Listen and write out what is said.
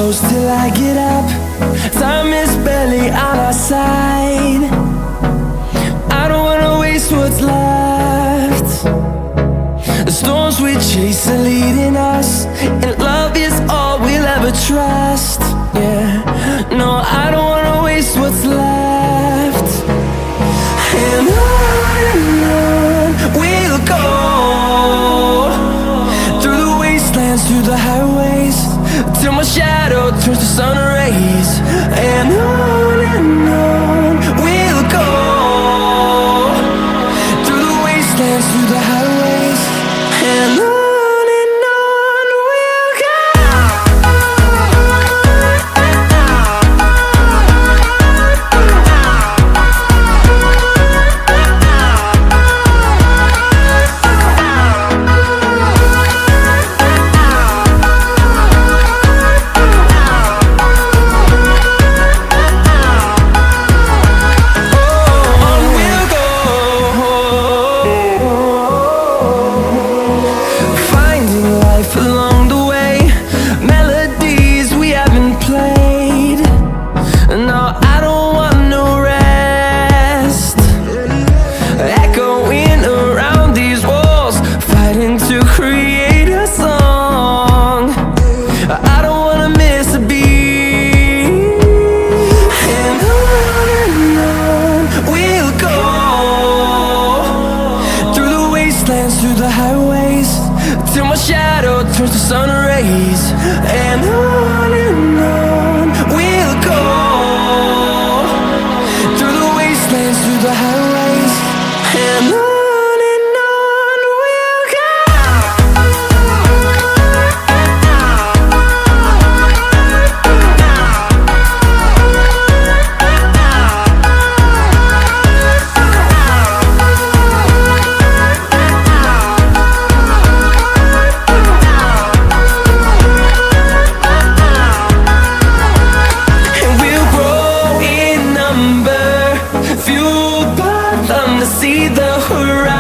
close till I get up. Time is barely on our side. I don't wanna waste what's left. The storms we chase are leading us, and love is all we'll ever trust. Yeah, no, I don't wanna waste what's left. And on we'll go, through the wastelands, through the highways, till my shadow turns to sun rays. And on we'll go, through the wastelands, through the highways, and on. Along the way, melodies we haven't played. No, I don't want no rest. Echoing around these walls, fighting to create a song. I don't wanna miss a beat. And on we'll go, through the wastelands, through the highways, till my shadow turns to sun rays. And on we'll go, through the wastelands, through the highways, and on we'll go. See the horizon.